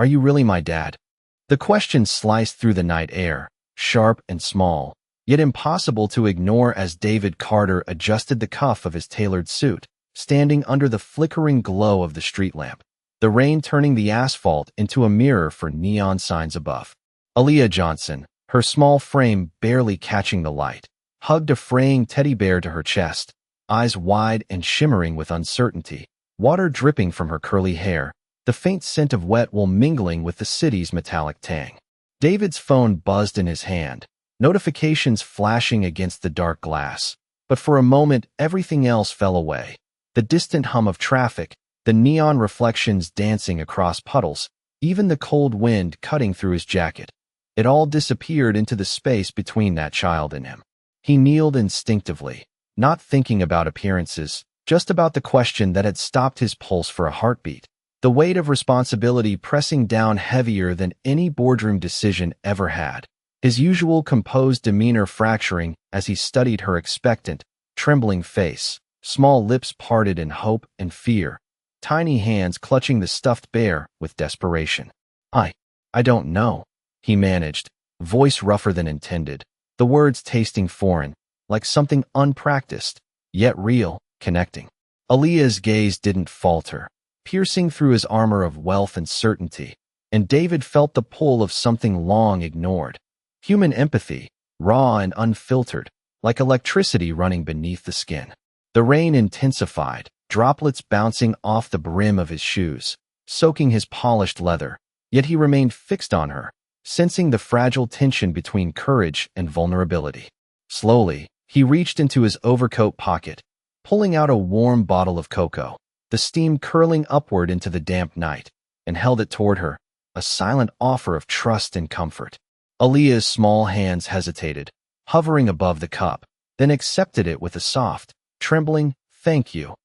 Are you really my dad? The question sliced through the night air, sharp and small, yet impossible to ignore as David Carter adjusted the cuff of his tailored suit, standing under the flickering glow of the street lamp, the rain turning the asphalt into a mirror for neon signs above. Aaliyah Johnson, her small frame barely catching the light, hugged a fraying teddy bear to her chest, eyes wide and shimmering with uncertainty, water dripping from her curly hair, the faint scent of wet wool mingling with the city's metallic tang. David's phone buzzed in his hand, notifications flashing against the dark glass, but for a moment everything else fell away. The distant hum of traffic, the neon reflections dancing across puddles, even the cold wind cutting through his jacket. It all disappeared into the space between that child and him. He kneeled instinctively, not thinking about appearances, just about the question that had stopped his pulse for a heartbeat, the weight of responsibility pressing down heavier than any boardroom decision ever had, his usual composed demeanor fracturing as he studied her expectant, trembling face, small lips parted in hope and fear, tiny hands clutching the stuffed bear with desperation. I don't know, he managed, voice rougher than intended, the words tasting foreign, like something unpracticed, yet real, connecting. Aaliyah's gaze didn't falter, piercing through his armor of wealth and certainty, and David felt the pull of something long ignored. Human empathy, raw and unfiltered, like electricity running beneath the skin. The rain intensified, droplets bouncing off the brim of his shoes, soaking his polished leather, yet he remained fixed on her, sensing the fragile tension between courage and vulnerability. Slowly, he reached into his overcoat pocket, pulling out a warm bottle of cocoa, the steam curling upward into the damp night, and held it toward her, a silent offer of trust and comfort. Aaliyah's small hands hesitated, hovering above the cup, then accepted it with a soft, trembling, "Thank you."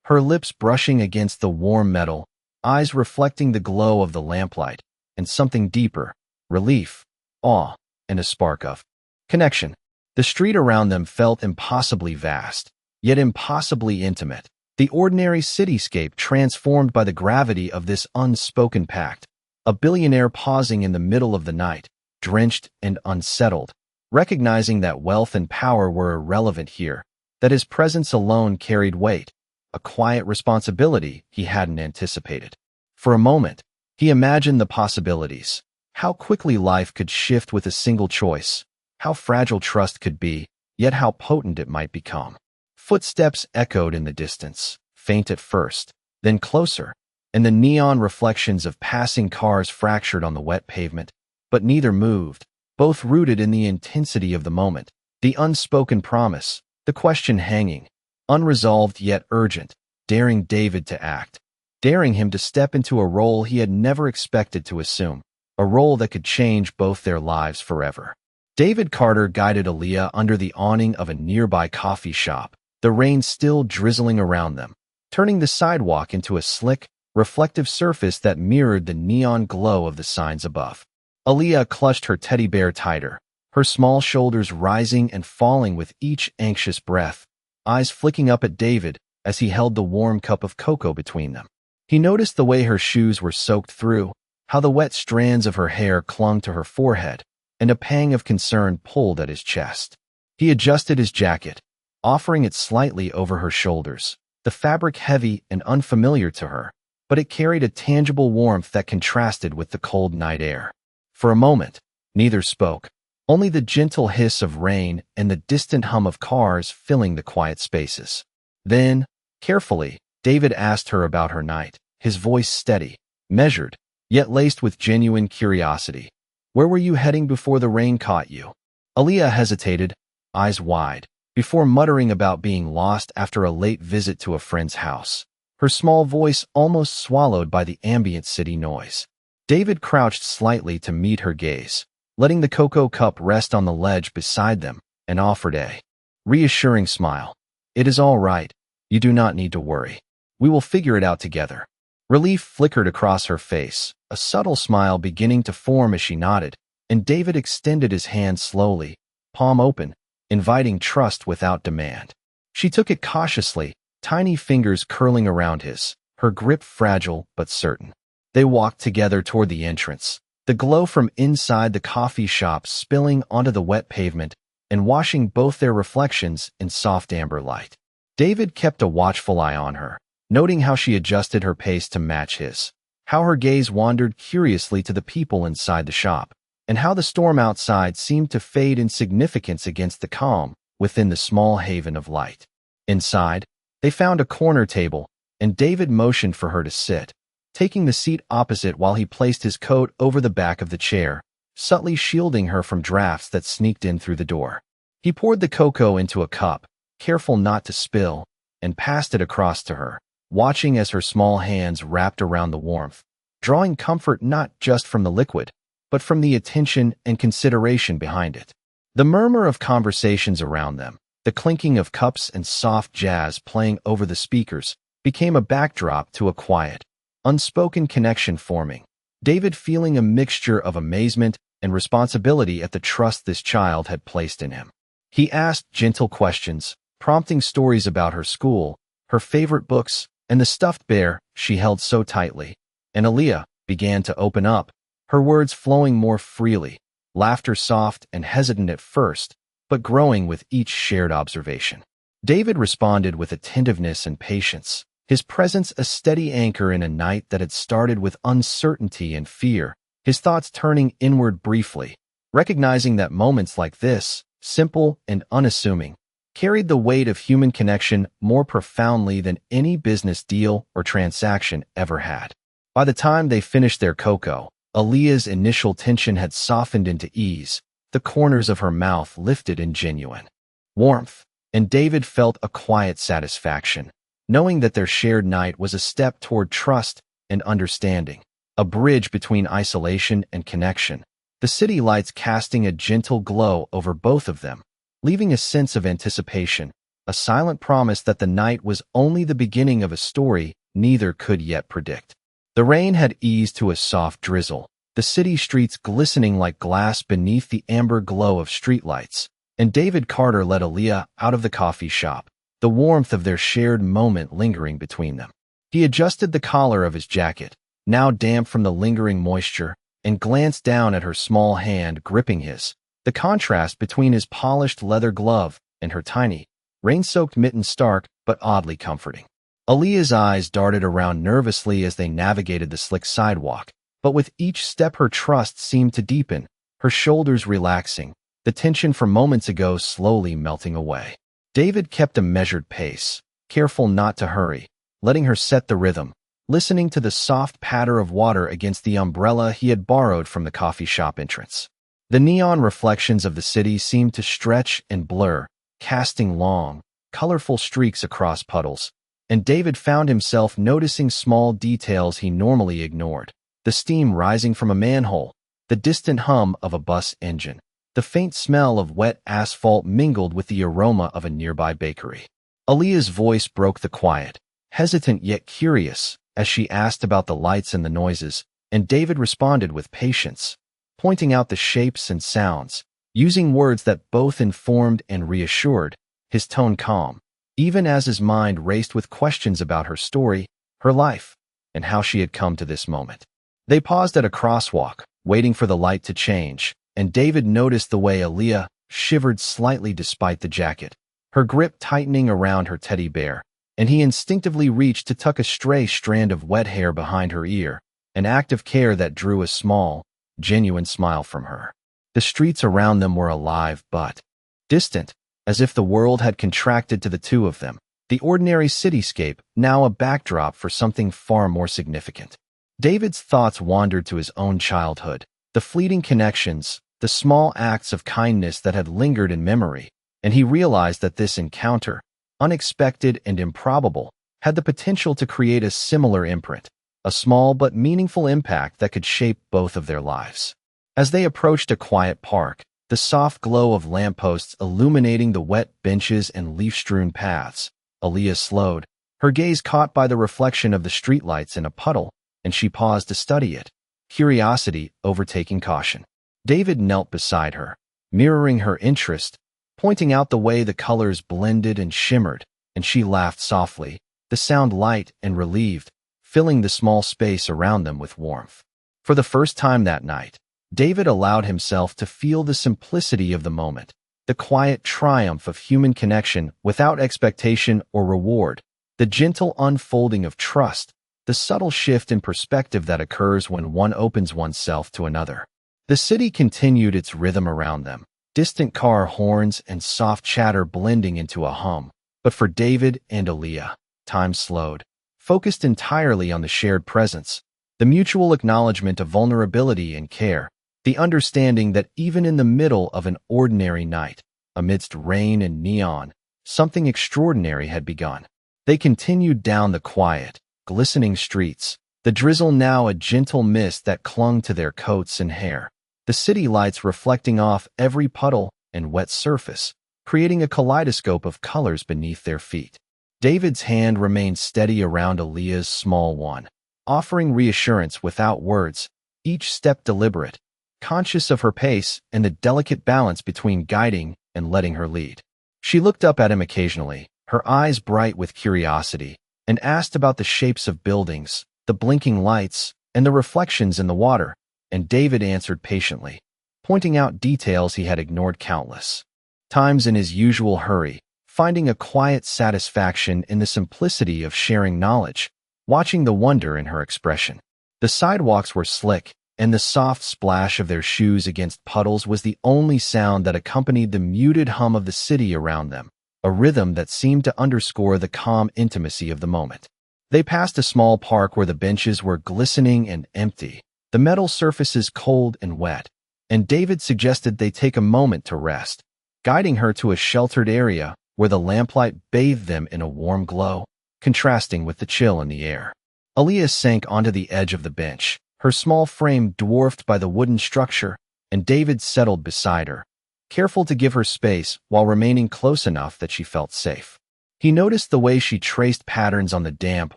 Her lips brushing against the warm metal, eyes reflecting the glow of the lamplight, and something deeper, relief, awe, and a spark of connection. The street around them felt impossibly vast, yet impossibly intimate, the ordinary cityscape transformed by the gravity of this unspoken pact. A billionaire pausing in the middle of the night, drenched and unsettled, recognizing that wealth and power were irrelevant here, that his presence alone carried weight, a quiet responsibility he hadn't anticipated. For a moment, he imagined the possibilities, how quickly life could shift with a single choice, how fragile trust could be, yet how potent it might become. Footsteps echoed in the distance, faint at first, then closer, and the neon reflections of passing cars fractured on the wet pavement, but neither moved, both rooted in the intensity of the moment, the unspoken promise, the question hanging, unresolved yet urgent, daring David to act, daring him to step into a role he had never expected to assume, a role that could change both their lives forever. David Carter guided Aaliyah under the awning of a nearby coffee shop, the rain still drizzling around them, turning the sidewalk into a slick, reflective surface that mirrored the neon glow of the signs above. Aaliyah clutched her teddy bear tighter, her small shoulders rising and falling with each anxious breath, eyes flicking up at David as he held the warm cup of cocoa between them. He noticed the way her shoes were soaked through, how the wet strands of her hair clung to her forehead, and a pang of concern pulled at his chest. He adjusted his jacket, offering it slightly over her shoulders, the fabric heavy and unfamiliar to her, but it carried a tangible warmth that contrasted with the cold night air. For a moment, neither spoke, only the gentle hiss of rain and the distant hum of cars filling the quiet spaces. Then, carefully, David asked her about her night, his voice steady, measured, yet laced with genuine curiosity. "Where were you heading before the rain caught you?" Aaliyah hesitated, eyes wide, before muttering about being lost after a late visit to a friend's house, her small voice almost swallowed by the ambient city noise. David crouched slightly to meet her gaze, letting the cocoa cup rest on the ledge beside them, and offered a reassuring smile. "It is all right. You do not need to worry. We will figure it out together." Relief flickered across her face, a subtle smile beginning to form as she nodded, and David extended his hand slowly, palm open, inviting trust without demand. She took it cautiously, tiny fingers curling around his, her grip fragile but certain. They walked together toward the entrance, the glow from inside the coffee shop spilling onto the wet pavement and washing both their reflections in soft amber light. David kept a watchful eye on her, noting how she adjusted her pace to match his, how her gaze wandered curiously to the people inside the shop, and how the storm outside seemed to fade in significance against the calm within the small haven of light. Inside, they found a corner table, and David motioned for her to sit, taking the seat opposite while he placed his coat over the back of the chair, subtly shielding her from drafts that sneaked in through the door. He poured the cocoa into a cup, careful not to spill, and passed it across to her, watching as her small hands wrapped around the warmth, drawing comfort not just from the liquid, but from the attention and consideration behind it. The murmur of conversations around them, the clinking of cups and soft jazz playing over the speakers, became a backdrop to a quiet, unspoken connection forming, David feeling a mixture of amazement and responsibility at the trust this child had placed in him. He asked gentle questions, prompting stories about her school, her favorite books, and the stuffed bear she held so tightly. And Aaliyah began to open up, her words flowing more freely, laughter soft and hesitant at first, but growing with each shared observation. David responded with attentiveness and patience, his presence a steady anchor in a night that had started with uncertainty and fear, his thoughts turning inward briefly, recognizing that moments like this, simple and unassuming, carried the weight of human connection more profoundly than any business deal or transaction ever had. By the time they finished their cocoa, Aaliyah's initial tension had softened into ease, the corners of her mouth lifted in genuine warmth, and David felt a quiet satisfaction, knowing that their shared night was a step toward trust and understanding, a bridge between isolation and connection, the city lights casting a gentle glow over both of them, leaving a sense of anticipation, a silent promise that the night was only the beginning of a story neither could yet predict. The rain had eased to a soft drizzle, the city streets glistening like glass beneath the amber glow of streetlights, and David Carter led Aaliyah out of the coffee shop, the warmth of their shared moment lingering between them. He adjusted the collar of his jacket, now damp from the lingering moisture, and glanced down at her small hand gripping his, the contrast between his polished leather glove and her tiny, rain-soaked mitten stark but oddly comforting. Aaliyah's eyes darted around nervously as they navigated the slick sidewalk, but with each step her trust seemed to deepen, her shoulders relaxing, the tension from moments ago slowly melting away. David kept a measured pace, careful not to hurry, letting her set the rhythm, listening to the soft patter of water against the umbrella he had borrowed from the coffee shop entrance. The neon reflections of the city seemed to stretch and blur, casting long, colorful streaks across puddles, and David found himself noticing small details he normally ignored, the steam rising from a manhole, the distant hum of a bus engine, the faint smell of wet asphalt mingled with the aroma of a nearby bakery. Aaliyah's voice broke the quiet, hesitant yet curious, as she asked about the lights and the noises, and David responded with patience, pointing out the shapes and sounds, using words that both informed and reassured, his tone calm, even as his mind raced with questions about her story, her life, and how she had come to this moment. They paused at a crosswalk, waiting for the light to change, and David noticed the way Aaliyah shivered slightly despite the jacket, her grip tightening around her teddy bear, and he instinctively reached to tuck a stray strand of wet hair behind her ear, an act of care that drew a small, genuine smile from her. The streets around them were alive but distant, as if the world had contracted to the two of them, the ordinary cityscape now a backdrop for something far more significant. David's thoughts wandered to his own childhood, the fleeting connections, the small acts of kindness that had lingered in memory, and he realized that this encounter, unexpected and improbable, had the potential to create a similar imprint, a small but meaningful impact that could shape both of their lives. As they approached a quiet park, the soft glow of lampposts illuminating the wet benches and leaf-strewn paths, Aaliyah slowed, her gaze caught by the reflection of the streetlights in a puddle, and she paused to study it, curiosity overtaking caution. David knelt beside her, mirroring her interest, pointing out the way the colors blended and shimmered, and she laughed softly, the sound light and relieved, filling the small space around them with warmth. For the first time that night, David allowed himself to feel the simplicity of the moment, the quiet triumph of human connection without expectation or reward, the gentle unfolding of trust, the subtle shift in perspective that occurs when one opens oneself to another. The city continued its rhythm around them, distant car horns and soft chatter blending into a hum. But for David and Aaliyah, time slowed, focused entirely on the shared presence, the mutual acknowledgement of vulnerability and care, the understanding that even in the middle of an ordinary night, amidst rain and neon, something extraordinary had begun. They continued down the quiet, glistening streets, the drizzle now a gentle mist that clung to their coats and hair, the city lights reflecting off every puddle and wet surface, creating a kaleidoscope of colors beneath their feet. David's hand remained steady around Aaliyah's small one, offering reassurance without words, each step deliberate, conscious of her pace and the delicate balance between guiding and letting her lead. She looked up at him occasionally, her eyes bright with curiosity, and asked about the shapes of buildings, the blinking lights, and the reflections in the water, and David answered patiently, pointing out details he had ignored countless times in his usual hurry, finding a quiet satisfaction in the simplicity of sharing knowledge, watching the wonder in her expression. The sidewalks were slick, and the soft splash of their shoes against puddles was the only sound that accompanied the muted hum of the city around them, a rhythm that seemed to underscore the calm intimacy of the moment. They passed a small park where the benches were glistening and empty, the metal surfaces cold and wet, and David suggested they take a moment to rest, guiding her to a sheltered area where the lamplight bathed them in a warm glow, contrasting with the chill in the air. Aaliyah sank onto the edge of the bench, her small frame dwarfed by the wooden structure, and David settled beside her, careful to give her space while remaining close enough that she felt safe. He noticed the way she traced patterns on the damp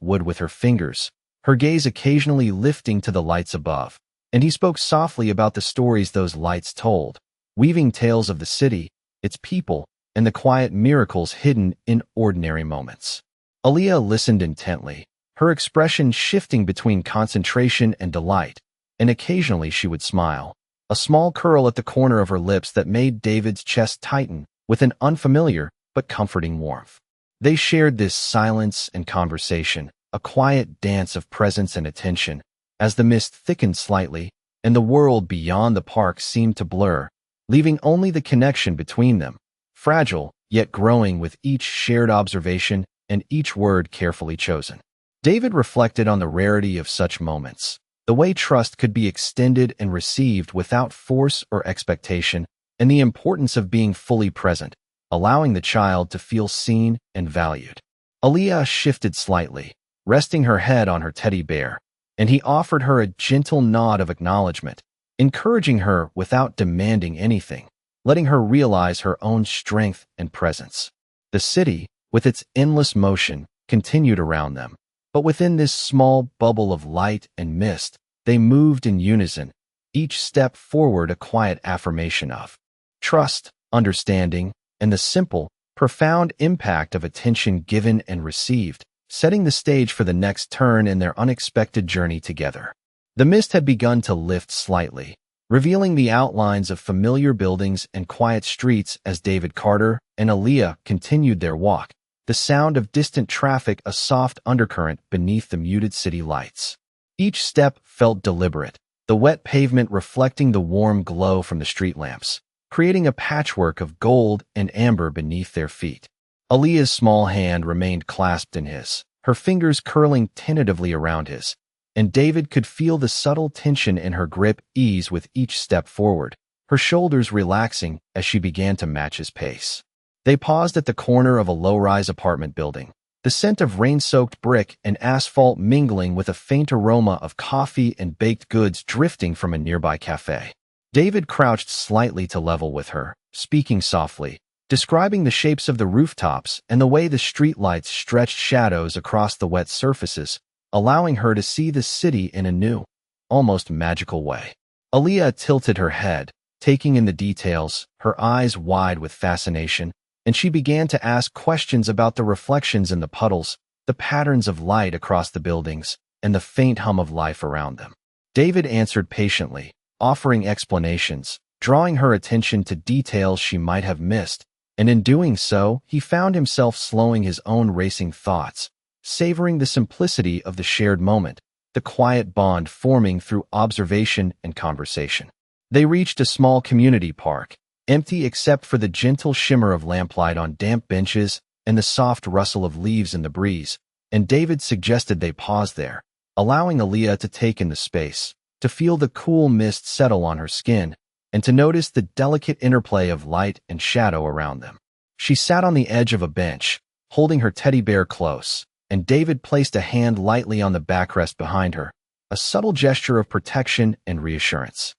wood with her fingers, her gaze occasionally lifting to the lights above, and he spoke softly about the stories those lights told, weaving tales of the city, its people, and the quiet miracles hidden in ordinary moments. Aaliyah listened intently, her expression shifting between concentration and delight, and occasionally she would smile, a small curl at the corner of her lips that made David's chest tighten with an unfamiliar but comforting warmth. They shared this silence and conversation, a quiet dance of presence and attention, as the mist thickened slightly and the world beyond the park seemed to blur, leaving only the connection between them, fragile yet growing with each shared observation and each word carefully chosen. David reflected on the rarity of such moments, the way trust could be extended and received without force or expectation, and the importance of being fully present, allowing the child to feel seen and valued. Aaliyah shifted slightly, resting her head on her teddy bear, and he offered her a gentle nod of acknowledgement, encouraging her without demanding anything, letting her realize her own strength and presence. The city, with its endless motion, continued around them, but within this small bubble of light and mist, they moved in unison, each step forward a quiet affirmation of trust, understanding, and the simple, profound impact of attention given and received, setting the stage for the next turn in their unexpected journey together. The mist had begun to lift slightly, revealing the outlines of familiar buildings and quiet streets as David Carter and Aaliyah continued their walk, the sound of distant traffic a soft undercurrent beneath the muted city lights. Each step felt deliberate, the wet pavement reflecting the warm glow from the street lamps, creating a patchwork of gold and amber beneath their feet. Aaliyah's small hand remained clasped in his, her fingers curling tentatively around his, and David could feel the subtle tension in her grip ease with each step forward, her shoulders relaxing as she began to match his pace. They paused at the corner of a low-rise apartment building, the scent of rain-soaked brick and asphalt mingling with a faint aroma of coffee and baked goods drifting from a nearby cafe. David crouched slightly to level with her, speaking softly, describing the shapes of the rooftops and the way the streetlights stretched shadows across the wet surfaces, allowing her to see the city in a new, almost magical way. Aaliyah tilted her head, taking in the details, her eyes wide with fascination, and she began to ask questions about the reflections in the puddles, the patterns of light across the buildings, and the faint hum of life around them. David answered patiently, offering explanations, drawing her attention to details she might have missed, and in doing so, he found himself slowing his own racing thoughts, savoring the simplicity of the shared moment, the quiet bond forming through observation and conversation. They reached a small community park, empty except for the gentle shimmer of lamplight on damp benches and the soft rustle of leaves in the breeze, and David suggested they pause there, allowing Aaliyah to take in the space, to feel the cool mist settle on her skin, and to notice the delicate interplay of light and shadow around them. She sat on the edge of a bench, holding her teddy bear close, and David placed a hand lightly on the backrest behind her, a subtle gesture of protection and reassurance,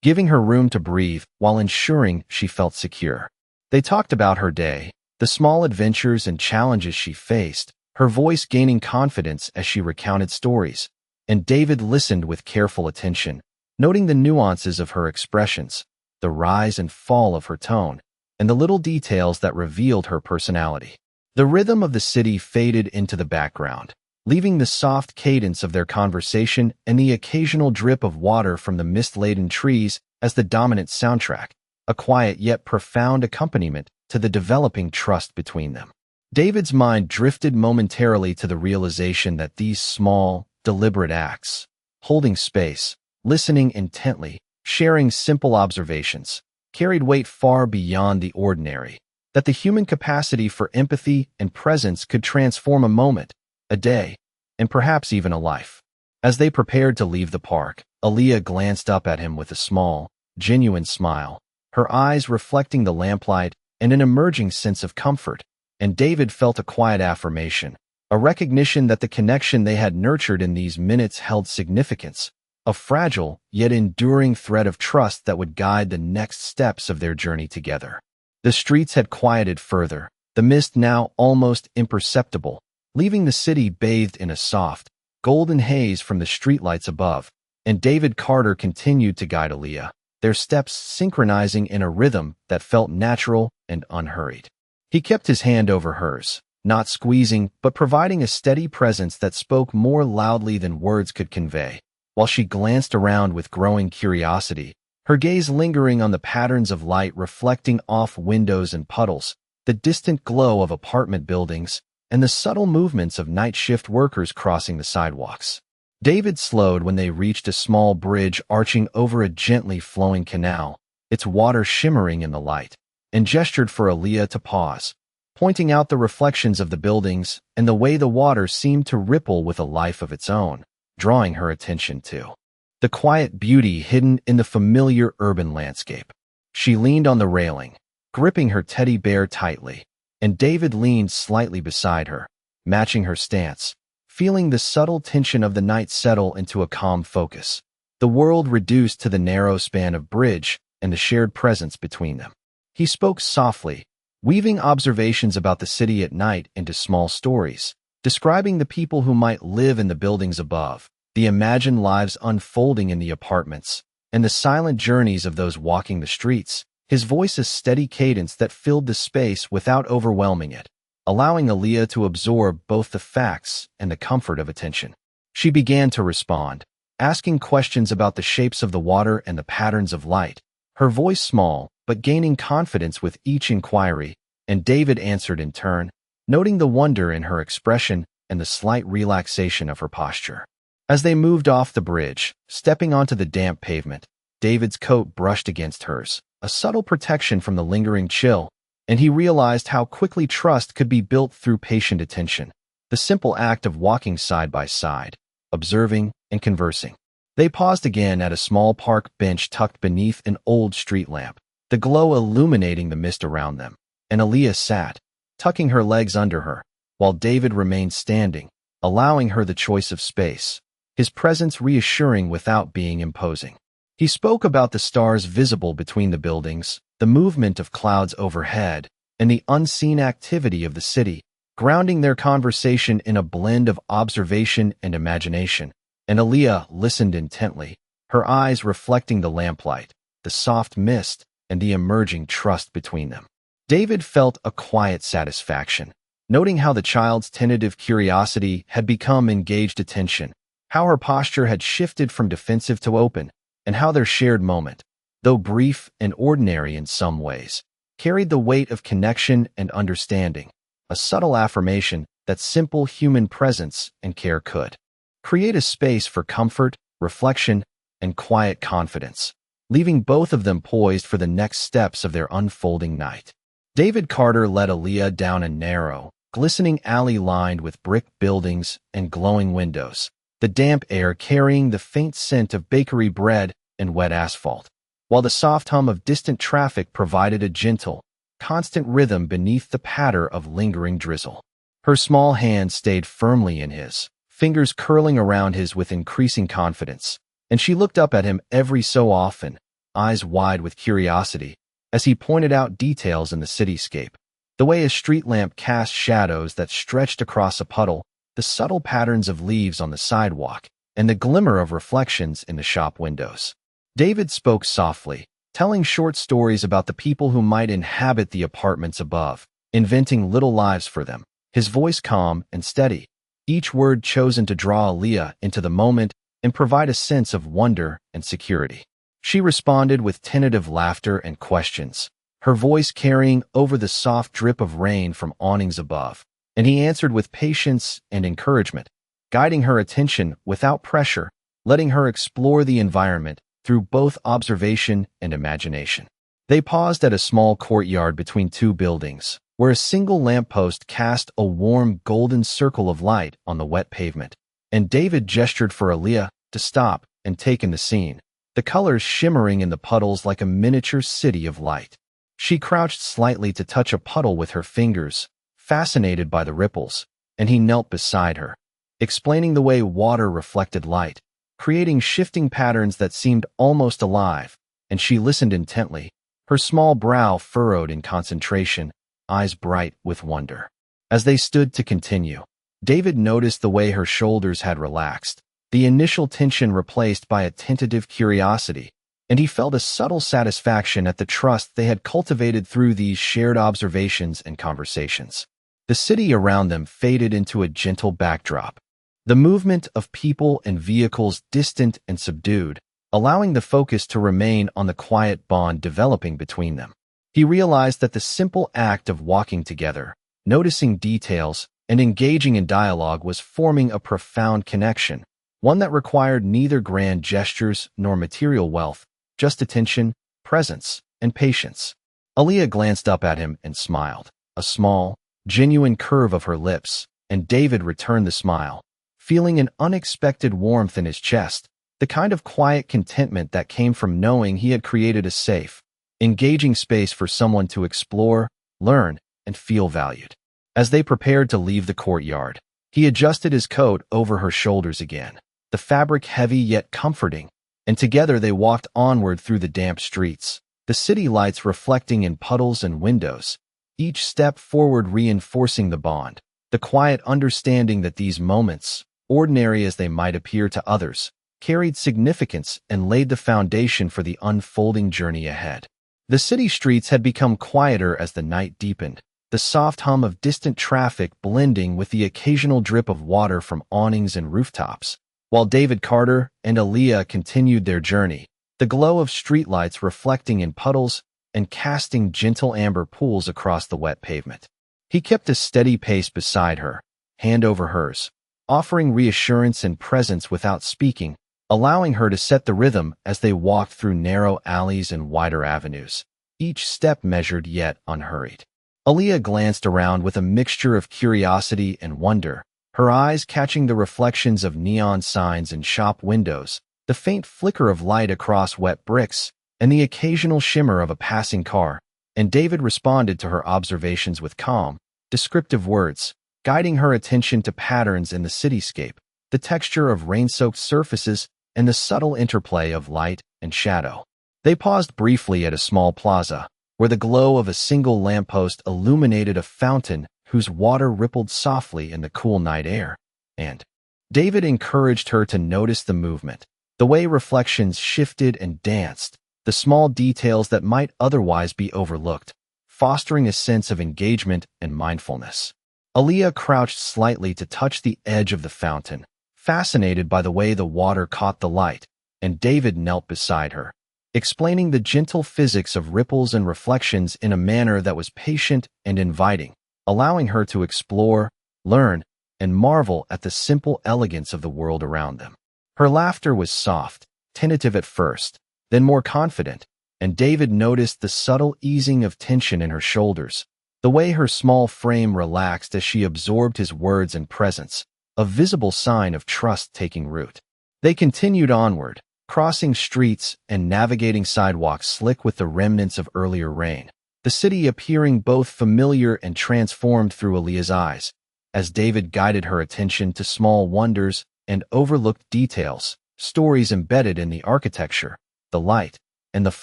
giving her room to breathe while ensuring she felt secure. They talked about her day, the small adventures and challenges she faced, her voice gaining confidence as she recounted stories, and David listened with careful attention, noting the nuances of her expressions, the rise and fall of her tone, and the little details that revealed her personality. The rhythm of the city faded into the background, leaving the soft cadence of their conversation and the occasional drip of water from the mist-laden trees as the dominant soundtrack, a quiet yet profound accompaniment to the developing trust between them. David's mind drifted momentarily to the realization that these small, deliberate acts, holding space, listening intently, sharing simple observations, carried weight far beyond the ordinary, that the human capacity for empathy and presence could transform a moment, a day, and perhaps even a life. As they prepared to leave the park, Aaliyah glanced up at him with a small, genuine smile, her eyes reflecting the lamplight and an emerging sense of comfort, and David felt a quiet affirmation, a recognition that the connection they had nurtured in these minutes held significance, a fragile yet enduring thread of trust that would guide the next steps of their journey together. The streets had quieted further, the mist now almost imperceptible, leaving the city bathed in a soft, golden haze from the streetlights above, and David Carter continued to guide Aaliyah, their steps synchronizing in a rhythm that felt natural and unhurried. He kept his hand over hers, not squeezing but providing a steady presence that spoke more loudly than words could convey, while she glanced around with growing curiosity, her gaze lingering on the patterns of light reflecting off windows and puddles, the distant glow of apartment buildings, and the subtle movements of night shift workers crossing the sidewalks. David slowed when they reached a small bridge arching over a gently flowing canal, its water shimmering in the light, and gestured for Aaliyah to pause, pointing out the reflections of the buildings and the way the water seemed to ripple with a life of its own, drawing her attention to the quiet beauty hidden in the familiar urban landscape. She leaned on the railing, gripping her teddy bear tightly, and David leaned slightly beside her, matching her stance, feeling the subtle tension of the night settle into a calm focus, the world reduced to the narrow span of bridge and the shared presence between them. He spoke softly, weaving observations about the city at night into small stories, describing the people who might live in the buildings above, the imagined lives unfolding in the apartments, and the silent journeys of those walking the streets, his voice a steady cadence that filled the space without overwhelming it, allowing Aaliyah to absorb both the facts and the comfort of attention. She began to respond, asking questions about the shapes of the water and the patterns of light, her voice small but gaining confidence with each inquiry, and David answered in turn, noting the wonder in her expression and the slight relaxation of her posture. As they moved off the bridge, stepping onto the damp pavement, David's coat brushed against hers, a subtle protection from the lingering chill, and he realized how quickly trust could be built through patient attention, the simple act of walking side by side, observing and conversing. They paused again at a small park bench tucked beneath an old street lamp, the glow illuminating the mist around them, and Aaliyah sat, tucking her legs under her, while David remained standing, allowing her the choice of space, his presence reassuring without being imposing. He spoke about the stars visible between the buildings, the movement of clouds overhead, and the unseen activity of the city, grounding their conversation in a blend of observation and imagination, and Aaliyah listened intently, her eyes reflecting the lamplight, the soft mist, and the emerging trust between them. David felt a quiet satisfaction, noting how the child's tentative curiosity had become engaged attention, how her posture had shifted from defensive to open, and how their shared moment, though brief and ordinary in some ways, carried the weight of connection and understanding, a subtle affirmation that simple human presence and care could create a space for comfort, reflection, and quiet confidence, leaving both of them poised for the next steps of their unfolding night. David Carter led Aaliyah down a narrow, glistening alley lined with brick buildings and glowing windows, the damp air carrying the faint scent of bakery bread and wet asphalt, while the soft hum of distant traffic provided a gentle, constant rhythm beneath the patter of lingering drizzle. Her small hand stayed firmly in his, fingers curling around his with increasing confidence, and she looked up at him every so often, eyes wide with curiosity, as he pointed out details in the cityscape, the way a street lamp cast shadows that stretched across a puddle, the subtle patterns of leaves on the sidewalk, and the glimmer of reflections in the shop windows. David spoke softly, telling short stories about the people who might inhabit the apartments above, inventing little lives for them, his voice calm and steady, each word chosen to draw Aaliyah into the moment and provide a sense of wonder and security. She responded with tentative laughter and questions, her voice carrying over the soft drip of rain from awnings above, and he answered with patience and encouragement, guiding her attention without pressure, letting her explore the environment through both observation and imagination. They paused at a small courtyard between two buildings, where a single lamppost cast a warm golden circle of light on the wet pavement, and David gestured for Aaliyah to stop and take in the scene, the colors shimmering in the puddles like a miniature city of light. She crouched slightly to touch a puddle with her fingers, fascinated by the ripples, and he knelt beside her, explaining the way water reflected light, creating shifting patterns that seemed almost alive, and she listened intently, her small brow furrowed in concentration, eyes bright with wonder. As they stood to continue, David noticed the way her shoulders had relaxed, the initial tension replaced by a tentative curiosity, and he felt a subtle satisfaction at the trust they had cultivated through these shared observations and conversations. The city around them faded into a gentle backdrop, the movement of people and vehicles distant and subdued, allowing the focus to remain on the quiet bond developing between them. He realized that the simple act of walking together, noticing details, and engaging in dialogue was forming a profound connection, one that required neither grand gestures nor material wealth, just attention, presence, and patience. Aaliyah glanced up at him and smiled, a small, genuine curve of her lips, and David returned the smile, feeling an unexpected warmth in his chest, the kind of quiet contentment that came from knowing he had created a safe, engaging space for someone to explore, learn, and feel valued. As they prepared to leave the courtyard, he adjusted his coat over her shoulders again, the fabric heavy yet comforting, and together they walked onward through the damp streets, the city lights reflecting in puddles and windows, each step forward reinforcing the bond, the quiet understanding that these moments, ordinary as they might appear to others, carried significance and laid the foundation for the unfolding journey ahead. The city streets had become quieter as the night deepened, the soft hum of distant traffic blending with the occasional drip of water from awnings and rooftops. While David Carter and Aaliyah continued their journey, the glow of streetlights reflecting in puddles and casting gentle amber pools across the wet pavement. He kept a steady pace beside her, hand over hers, offering reassurance and presence without speaking, allowing her to set the rhythm as they walked through narrow alleys and wider avenues, each step measured yet unhurried. Aaliyah glanced around with a mixture of curiosity and wonder, her eyes catching the reflections of neon signs and shop windows, the faint flicker of light across wet bricks, and the occasional shimmer of a passing car, and David responded to her observations with calm, descriptive words, guiding her attention to patterns in the cityscape, the texture of rain-soaked surfaces, and the subtle interplay of light and shadow. They paused briefly at a small plaza, where the glow of a single lamppost illuminated a fountain whose water rippled softly in the cool night air, and David encouraged her to notice the movement, the way reflections shifted and danced, the small details that might otherwise be overlooked, fostering a sense of engagement and mindfulness. Aaliyah crouched slightly to touch the edge of the fountain, fascinated by the way the water caught the light, and David knelt beside her, explaining the gentle physics of ripples and reflections in a manner that was patient and inviting, allowing her to explore, learn, and marvel at the simple elegance of the world around them. Her laughter was soft, tentative at first, then more confident, and David noticed the subtle easing of tension in her shoulders, the way her small frame relaxed as she absorbed his words and presence, a visible sign of trust taking root. They continued onward, crossing streets and navigating sidewalks slick with the remnants of earlier rain, the city appearing both familiar and transformed through Aaliyah's eyes, as David guided her attention to small wonders and overlooked details, stories embedded in the architecture, the light, and the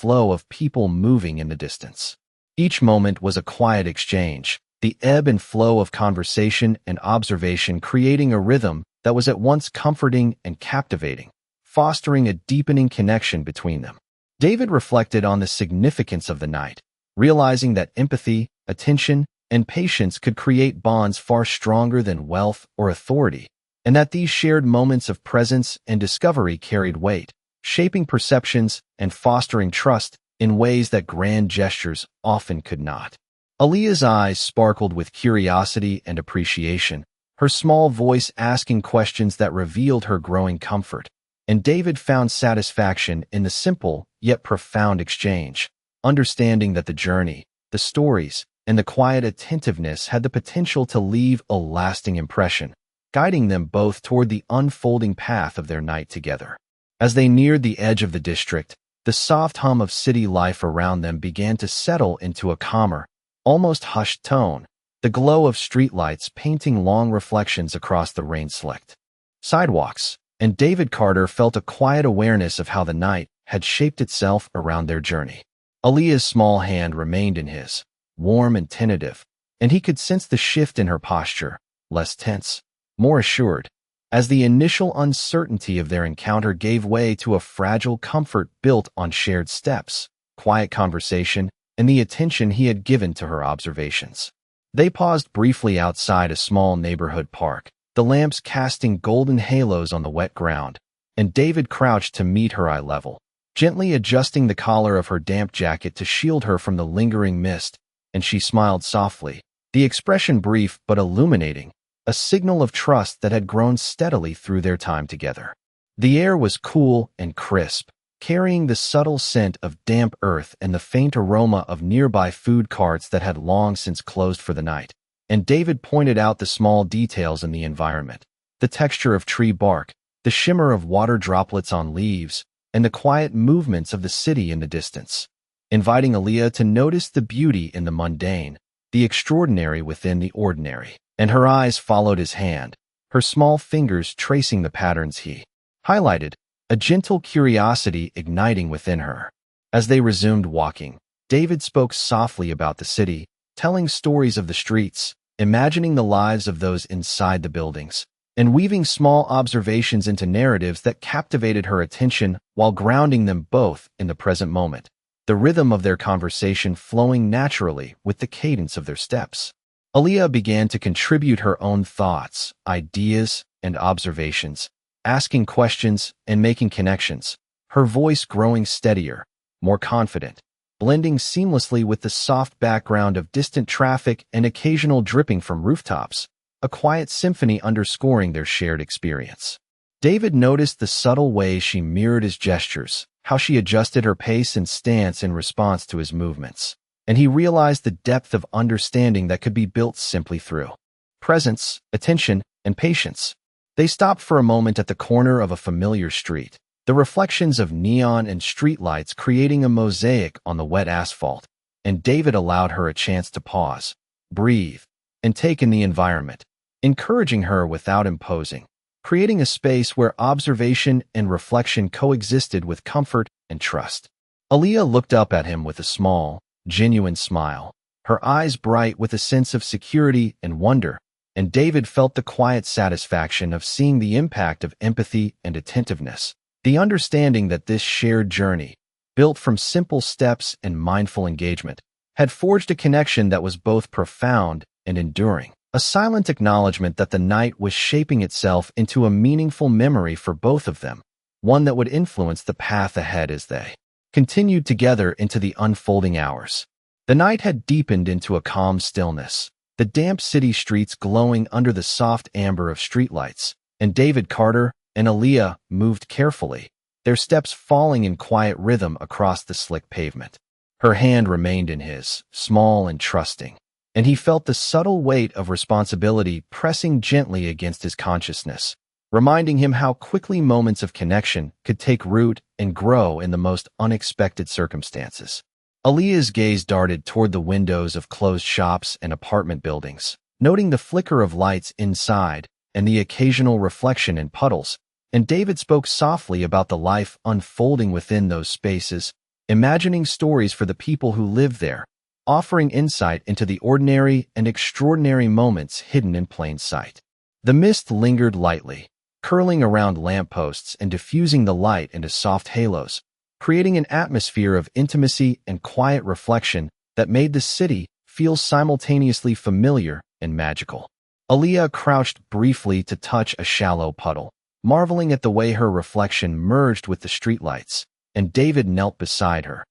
flow of people moving in the distance. Each moment was a quiet exchange, the ebb and flow of conversation and observation creating a rhythm that was at once comforting and captivating, fostering a deepening connection between them. David reflected on the significance of the night, realizing that empathy, attention, and patience could create bonds far stronger than wealth or authority, and that these shared moments of presence and discovery carried weight, shaping perceptions and fostering trust in ways that grand gestures often could not. Aaliyah's eyes sparkled with curiosity and appreciation, her small voice asking questions that revealed her growing comfort, and David found satisfaction in the simple yet profound exchange, understanding that the journey, the stories, and the quiet attentiveness had the potential to leave a lasting impression, guiding them both toward the unfolding path of their night together. As they neared the edge of the district, the soft hum of city life around them began to settle into a calmer, almost hushed tone, the glow of streetlights painting long reflections across the rain-slicked sidewalks, and David Carter felt a quiet awareness of how the night had shaped itself around their journey. Aaliyah's small hand remained in his, warm and tentative, and he could sense the shift in her posture, less tense, more assured, as the initial uncertainty of their encounter gave way to a fragile comfort built on shared steps, quiet conversation, and the attention he had given to her observations. They paused briefly outside a small neighborhood park, the lamps casting golden halos on the wet ground, and David crouched to meet her eye level, gently adjusting the collar of her damp jacket to shield her from the lingering mist, and she smiled softly, the expression brief but illuminating, a signal of trust that had grown steadily through their time together. The air was cool and crisp, carrying the subtle scent of damp earth and the faint aroma of nearby food carts that had long since closed for the night, and David pointed out the small details in the environment, the texture of tree bark, the shimmer of water droplets on leaves, and the quiet movements of the city in the distance, inviting Aaliyah to notice the beauty in the mundane, the extraordinary within the ordinary. And her eyes followed his hand, her small fingers tracing the patterns he highlighted, a gentle curiosity igniting within her. As they resumed walking, David spoke softly about the city, telling stories of the streets, imagining the lives of those inside the buildings, and weaving small observations into narratives that captivated her attention while grounding them both in the present moment, the rhythm of their conversation flowing naturally with the cadence of their steps. Aaliyah began to contribute her own thoughts, ideas, and observations, asking questions and making connections, her voice growing steadier, more confident, blending seamlessly with the soft background of distant traffic and occasional dripping from rooftops, a quiet symphony underscoring their shared experience. David noticed the subtle ways she mirrored his gestures, how she adjusted her pace and stance in response to his movements, and he realized the depth of understanding that could be built simply through presence, attention, and patience. They stopped for a moment at the corner of a familiar street, the reflections of neon and streetlights creating a mosaic on the wet asphalt, and David allowed her a chance to pause, breathe, and take in the environment, encouraging her without imposing, creating a space where observation and reflection coexisted with comfort and trust. Aaliyah looked up at him with a small, genuine smile, her eyes bright with a sense of security and wonder, and David felt the quiet satisfaction of seeing the impact of empathy and attentiveness, the understanding that this shared journey, built from simple steps and mindful engagement, had forged a connection that was both profound and enduring, a silent acknowledgement that the night was shaping itself into a meaningful memory for both of them, one that would influence the path ahead as they continued together into the unfolding hours. The night had deepened into a calm stillness, the damp city streets glowing under the soft amber of streetlights, and David Carter and Aaliyah moved carefully, their steps falling in quiet rhythm across the slick pavement. Her hand remained in his, small and trusting, and he felt the subtle weight of responsibility pressing gently against his consciousness, reminding him how quickly moments of connection could take root and grow in the most unexpected circumstances. Aaliyah's gaze darted toward the windows of closed shops and apartment buildings, noting the flicker of lights inside and the occasional reflection in puddles, and David spoke softly about the life unfolding within those spaces, imagining stories for the people who live there, offering insight into the ordinary and extraordinary moments hidden in plain sight. The mist lingered lightly, curling around lampposts and diffusing the light into soft halos, creating an atmosphere of intimacy and quiet reflection that made the city feel simultaneously familiar and magical. Aaliyah crouched briefly to touch a shallow puddle, marveling at the way her reflection merged with the streetlights, and David knelt beside her,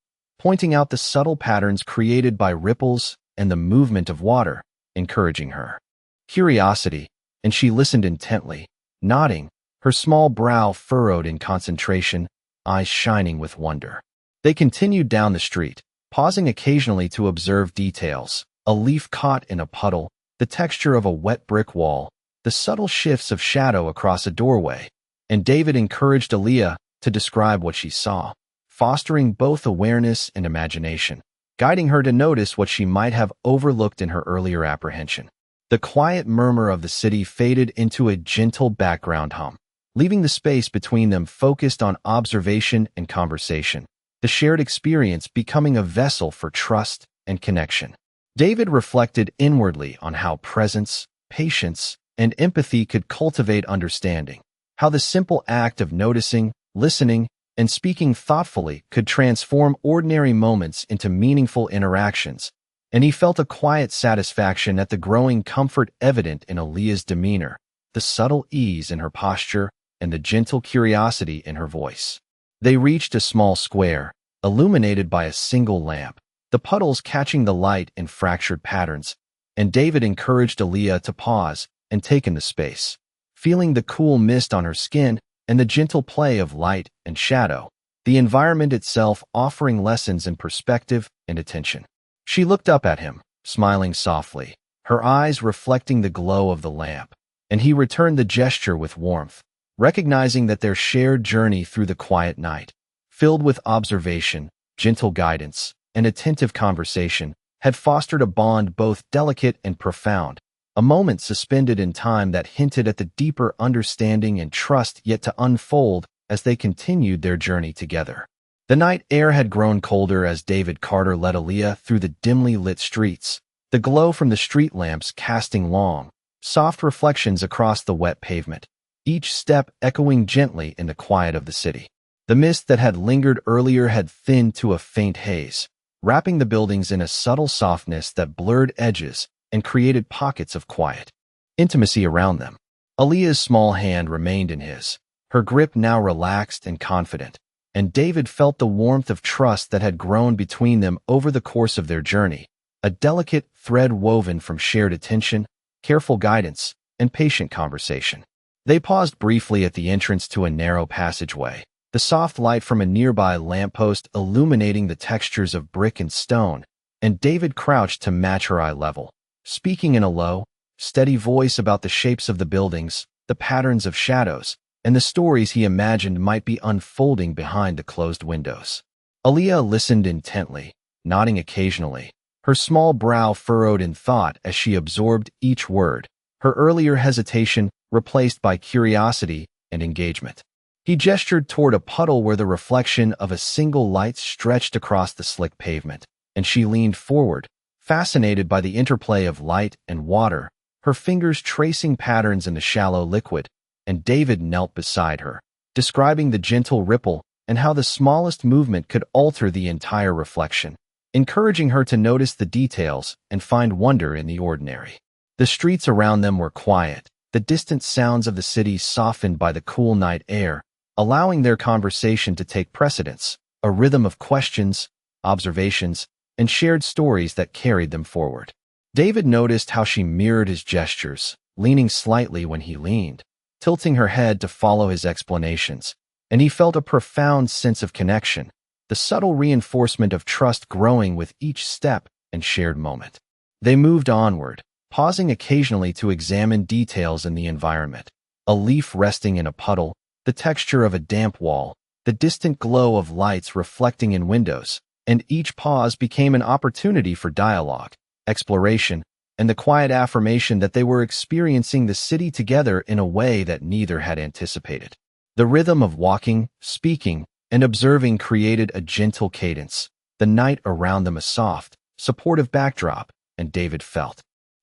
pointing out the subtle patterns created by ripples and the movement of water, encouraging her curiosity, and she listened intently, nodding, her small brow furrowed in concentration, eyes shining with wonder. They continued down the street, pausing occasionally to observe details, a leaf caught in a puddle, the texture of a wet brick wall, the subtle shifts of shadow across a doorway, and David encouraged Aaliyah to describe what she saw, fostering both awareness and imagination, guiding her to notice what she might have overlooked in her earlier apprehension. The quiet murmur of the city faded into a gentle background hum, leaving the space between them focused on observation and conversation, the shared experience becoming a vessel for trust and connection. David reflected inwardly on how presence, patience, and empathy could cultivate understanding, how the simple act of noticing, listening, and speaking thoughtfully could transform ordinary moments into meaningful interactions, and he felt a quiet satisfaction at the growing comfort evident in Aaliyah's demeanor, the subtle ease in her posture, and the gentle curiosity in her voice. They reached a small square, illuminated by a single lamp, the puddles catching the light in fractured patterns, and David encouraged Aaliyah to pause and take in the space, feeling the cool mist on her skin and the gentle play of light and shadow, the environment itself offering lessons in perspective and attention. She looked up at him, smiling softly, her eyes reflecting the glow of the lamp, and he returned the gesture with warmth, recognizing that their shared journey through the quiet night, filled with observation, gentle guidance, and attentive conversation, had fostered a bond both delicate and profound, a moment suspended in time that hinted at the deeper understanding and trust yet to unfold as they continued their journey together. The night air had grown colder as David Carter led Aaliyah through the dimly lit streets, the glow from the street lamps casting long, soft reflections across the wet pavement, each step echoing gently in the quiet of the city. The mist that had lingered earlier had thinned to a faint haze, wrapping the buildings in a subtle softness that blurred edges and created pockets of quiet intimacy around them. Aaliyah's small hand remained in his, her grip now relaxed and confident, and David felt the warmth of trust that had grown between them over the course of their journey, a delicate thread woven from shared attention, careful guidance, and patient conversation. They paused briefly at the entrance to a narrow passageway, the soft light from a nearby lamppost illuminating the textures of brick and stone, and David crouched to match her eye level, speaking in a low, steady voice about the shapes of the buildings, the patterns of shadows, and the stories he imagined might be unfolding behind the closed windows. Aaliyah listened intently, nodding occasionally, her small brow furrowed in thought as she absorbed each word, her earlier hesitation replaced by curiosity and engagement. He gestured toward a puddle where the reflection of a single light stretched across the slick pavement, and she leaned forward, fascinated by the interplay of light and water, her fingers tracing patterns in the shallow liquid, and David knelt beside her, describing the gentle ripple and how the smallest movement could alter the entire reflection, encouraging her to notice the details and find wonder in the ordinary. The streets around them were quiet, the distant sounds of the city softened by the cool night air, allowing their conversation to take precedence, a rhythm of questions, observations, and shared stories that carried them forward. David noticed how she mirrored his gestures, leaning slightly when he leaned, tilting her head to follow his explanations, and he felt a profound sense of connection, the subtle reinforcement of trust growing with each step and shared moment. They moved onward, pausing occasionally to examine details in the environment, a leaf resting in a puddle, the texture of a damp wall, the distant glow of lights reflecting in windows, and each pause became an opportunity for dialogue, exploration, and the quiet affirmation that they were experiencing the city together in a way that neither had anticipated. The rhythm of walking, speaking, and observing created a gentle cadence, the night around them a soft, supportive backdrop, and David felt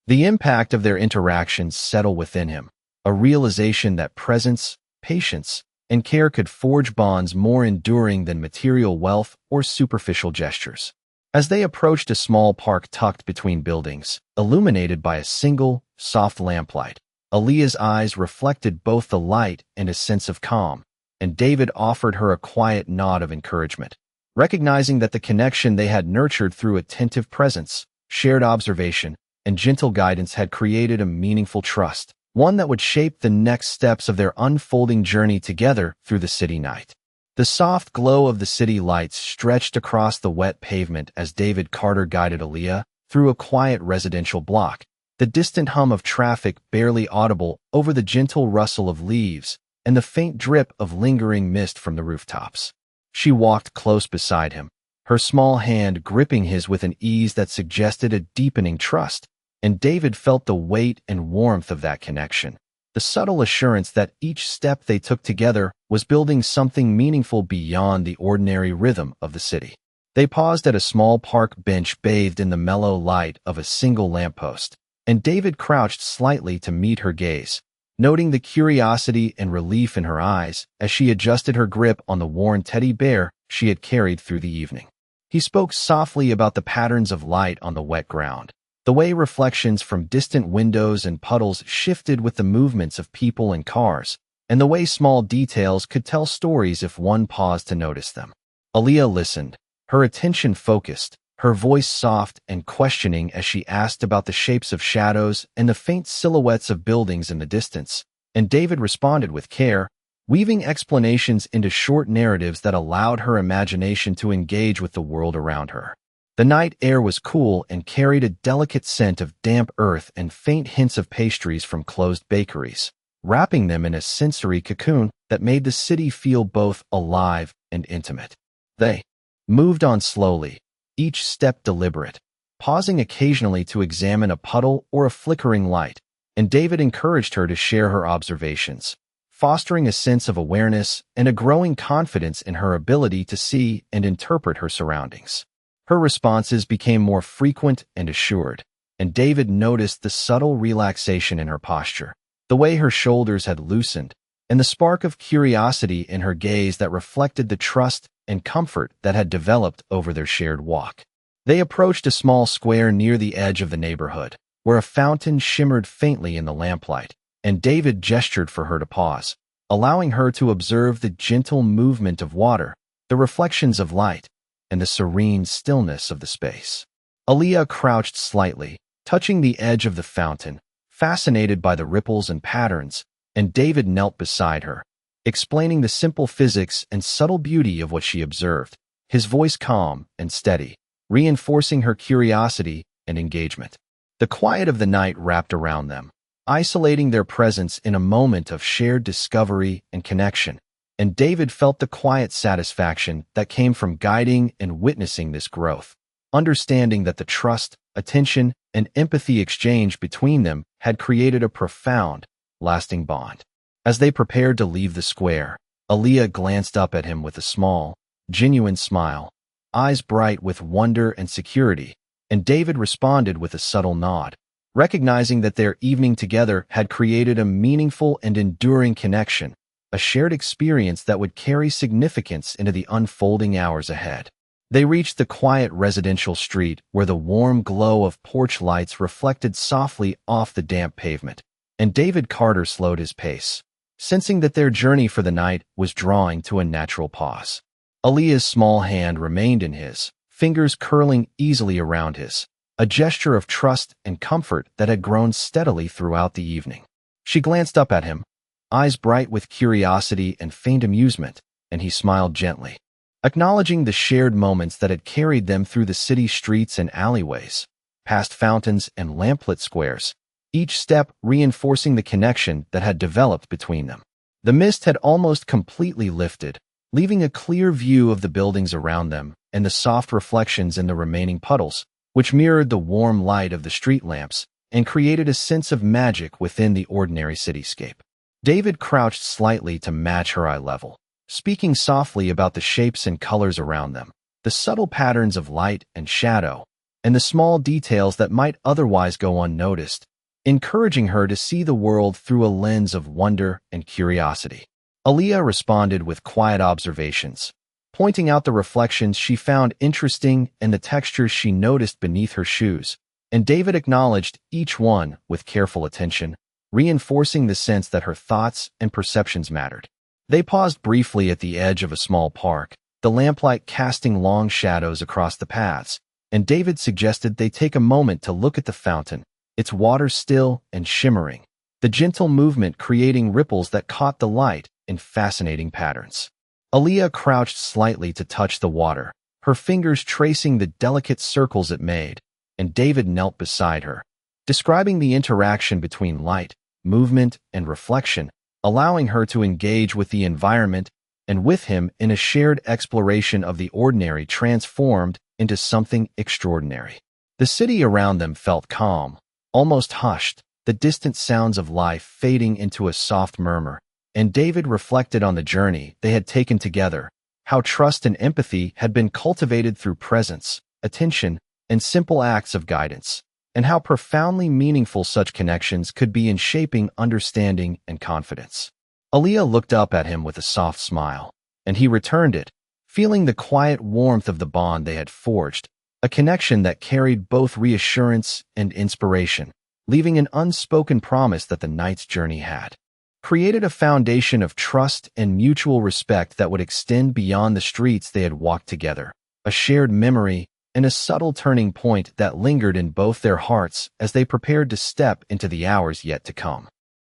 the impact of their interactions settle within him, a realization that presence, patience, and care could forge bonds more enduring than material wealth or superficial gestures. As they approached a small park tucked between buildings, illuminated by a single, soft lamplight, Aaliyah's eyes reflected both the light and a sense of calm, and David offered her a quiet nod of encouragement, recognizing that the connection they had nurtured through attentive presence, shared observation, and gentle guidance had created a meaningful trust, one that would shape the next steps of their unfolding journey together through the city night. The soft glow of the city lights stretched across the wet pavement as David Carter guided Aaliyah through a quiet residential block, the distant hum of traffic barely audible over the gentle rustle of leaves and the faint drip of lingering mist from the rooftops. She walked close beside him, her small hand gripping his with an ease that suggested a deepening trust, and David felt the weight and warmth of that connection, the subtle assurance that each step they took together was building something meaningful beyond the ordinary rhythm of the city. They paused at a small park bench bathed in the mellow light of a single lamppost, and David crouched slightly to meet her gaze, noting the curiosity and relief in her eyes as she adjusted her grip on the worn teddy bear she had carried through the evening. He spoke softly about the patterns of light on the wet ground, the way reflections from distant windows and puddles shifted with the movements of people and cars, and the way small details could tell stories if one paused to notice them. Aaliyah listened, her attention focused, her voice soft and questioning as she asked about the shapes of shadows and the faint silhouettes of buildings in the distance, and David responded with care, weaving explanations into short narratives that allowed her imagination to engage with the world around her. The night air was cool and carried a delicate scent of damp earth and faint hints of pastries from closed bakeries, wrapping them in a sensory cocoon that made the city feel both alive and intimate. They moved on slowly, each step deliberate, pausing occasionally to examine a puddle or a flickering light, and David encouraged her to share her observations, fostering a sense of awareness and a growing confidence in her ability to see and interpret her surroundings. Her responses became more frequent and assured, and David noticed the subtle relaxation in her posture, the way her shoulders had loosened, and the spark of curiosity in her gaze that reflected the trust and comfort that had developed over their shared walk. They approached a small square near the edge of the neighborhood, where a fountain shimmered faintly in the lamplight, and David gestured for her to pause, allowing her to observe the gentle movement of water, the reflections of light, and the serene stillness of the space. Aaliyah crouched slightly, touching the edge of the fountain, fascinated by the ripples and patterns, and David knelt beside her, explaining the simple physics and subtle beauty of what she observed, his voice calm and steady, reinforcing her curiosity and engagement. The quiet of the night wrapped around them, isolating their presence in a moment of shared discovery and connection, and David felt the quiet satisfaction that came from guiding and witnessing this growth, understanding that the trust, attention, and empathy exchange between them had created a profound, lasting bond. As they prepared to leave the square, Aaliyah glanced up at him with a small, genuine smile, eyes bright with wonder and security, and David responded with a subtle nod, recognizing that their evening together had created a meaningful and enduring connection, a shared experience that would carry significance into the unfolding hours ahead. They reached the quiet residential street where the warm glow of porch lights reflected softly off the damp pavement, and David Carter slowed his pace, sensing that their journey for the night was drawing to a natural pause. Aaliyah's small hand remained in his, fingers curling easily around his, a gesture of trust and comfort that had grown steadily throughout the evening. She glanced up at him, eyes bright with curiosity and faint amusement, and he smiled gently, acknowledging the shared moments that had carried them through the city streets and alleyways, past fountains and lamplit squares, each step reinforcing the connection that had developed between them. The mist had almost completely lifted, leaving a clear view of the buildings around them and the soft reflections in the remaining puddles, which mirrored the warm light of the street lamps and created a sense of magic within the ordinary cityscape. David crouched slightly to match her eye level, speaking softly about the shapes and colors around them, the subtle patterns of light and shadow, and the small details that might otherwise go unnoticed, encouraging her to see the world through a lens of wonder and curiosity. Aaliyah responded with quiet observations, pointing out the reflections she found interesting and the textures she noticed beneath her shoes, and David acknowledged each one with careful attention, reinforcing the sense that her thoughts and perceptions mattered. They paused briefly at the edge of a small park, the lamplight casting long shadows across the paths, and David suggested they take a moment to look at the fountain, its water still and shimmering, the gentle movement creating ripples that caught the light in fascinating patterns. Aaliyah crouched slightly to touch the water, her fingers tracing the delicate circles it made, and David knelt beside her, describing the interaction between light, movement, and reflection, allowing her to engage with the environment and with him in a shared exploration of the ordinary transformed into something extraordinary. The city around them felt calm, almost hushed, the distant sounds of life fading into a soft murmur, and David reflected on the journey they had taken together, how trust and empathy had been cultivated through presence, attention, and simple acts of guidance, and how profoundly meaningful such connections could be in shaping understanding and confidence. Aaliyah looked up at him with a soft smile, and he returned it, feeling the quiet warmth of the bond they had forged, a connection that carried both reassurance and inspiration, leaving an unspoken promise that the night's journey had created a foundation of trust and mutual respect that would extend beyond the streets they had walked together, a shared memory and a subtle turning point that lingered in both their hearts as they prepared to step into the hours yet to come.